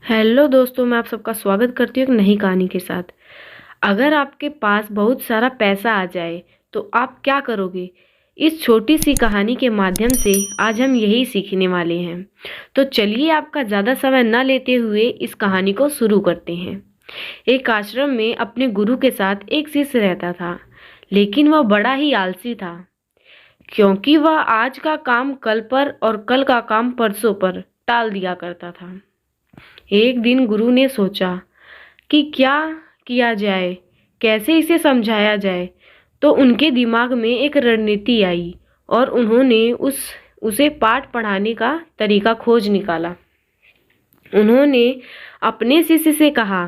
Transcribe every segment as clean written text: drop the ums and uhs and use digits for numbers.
Hello दोस्तों, मैं आप सबका स्वागत करती हूँ एक नई कहानी के साथ। अगर आपके पास बहुत सारा पैसा आ जाए तो आप क्या करोगे? इस छोटी सी कहानी के माध्यम से आज हम यही सीखने वाले हैं। तो चलिए आपका ज़्यादा समय न लेते हुए इस कहानी को शुरू करते हैं। एक आश्रम में अपने गुरु के साथ एक शिष्य रहता था, लेकिन वह बड़ा ही आलसी था, क्योंकि वह आज का काम कल पर और कल का काम परसों पर टाल दिया करता था। एक दिन गुरु ने सोचा कि क्या किया जाए, कैसे इसे समझाया जाए। तो उनके दिमाग में एक रणनीति आई और उन्होंने उसे पाठ पढ़ाने का तरीका खोज निकाला। उन्होंने अपने शिष्य से कहा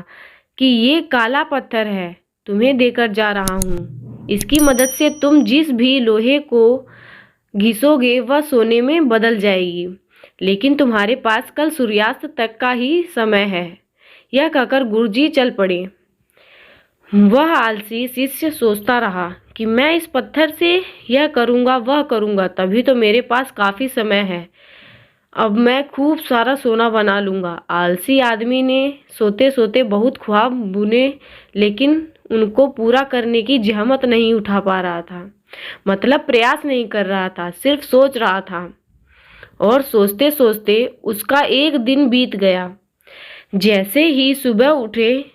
कि ये काला पत्थर है, तुम्हें देकर जा रहा हूँ। इसकी मदद से तुम जिस भी लोहे को घिसोगे वह सोने में बदल जाएगी, लेकिन तुम्हारे पास कल सूर्यास्त तक का ही समय है। यह कहकर गुरुजी चल पड़े। वह आलसी शिष्य सोचता रहा कि मैं इस पत्थर से यह करूँगा वह करूँगा, तभी तो मेरे पास काफ़ी समय है। अब मैं खूब सारा सोना बना लूँगा। आलसी आदमी ने सोते सोते बहुत ख्वाब बुने, लेकिन उनको पूरा करने की जहमत नहीं उठा पा रहा था। मतलब प्रयास नहीं कर रहा था, सिर्फ सोच रहा था। और सोचते सोचते उसका एक दिन बीत गया। जैसे ही सुबह उठे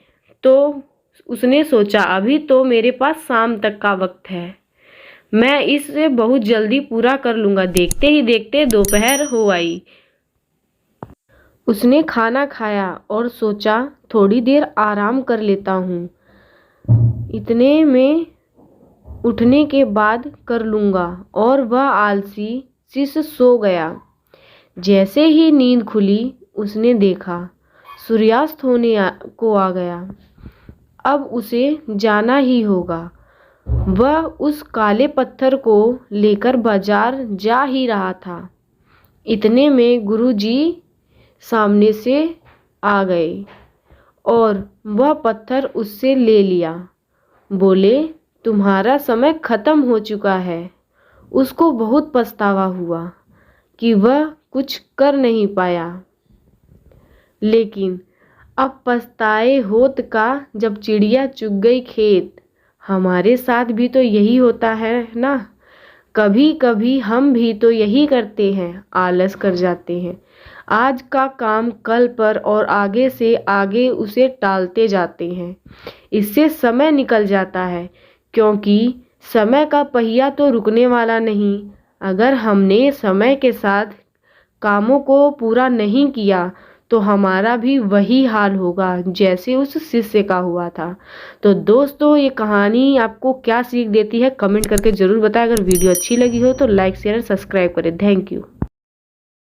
तो उसने सोचा, अभी तो मेरे पास शाम तक का वक्त है, मैं इसे बहुत जल्दी पूरा कर लूँगा। देखते ही देखते दोपहर हो आई। उसने खाना खाया और सोचा, थोड़ी देर आराम कर लेता हूँ, इतने में उठने के बाद कर लूँगा। और वह आलसी शिष्य सो गया। जैसे ही नींद खुली उसने देखा सूर्यास्त होने को आ गया। अब उसे जाना ही होगा। वह उस काले पत्थर को लेकर बाजार जा ही रहा था। इतने में गुरुजी सामने से आ गए और वह पत्थर उससे ले लिया। बोले, तुम्हारा समय खत्म हो चुका है। उसको बहुत पछतावा हुआ कि वह कुछ कर नहीं पाया, लेकिन अब पछताए होत का जब चिड़िया चुग गई खेत। हमारे साथ भी तो यही होता है ना। कभी कभी हम भी तो यही करते हैं, आलस कर जाते हैं। आज का काम कल पर और आगे से आगे उसे टालते जाते हैं। इससे समय निकल जाता है, क्योंकि समय का पहिया तो रुकने वाला नहीं। अगर हमने समय के साथ कामों को पूरा नहीं किया तो हमारा भी वही हाल होगा जैसे उस शिष्य का हुआ था। तो दोस्तों, ये कहानी आपको क्या सीख देती है कमेंट करके ज़रूर बताएं। अगर वीडियो अच्छी लगी हो तो लाइक शेयर और सब्सक्राइब करें। Thank you.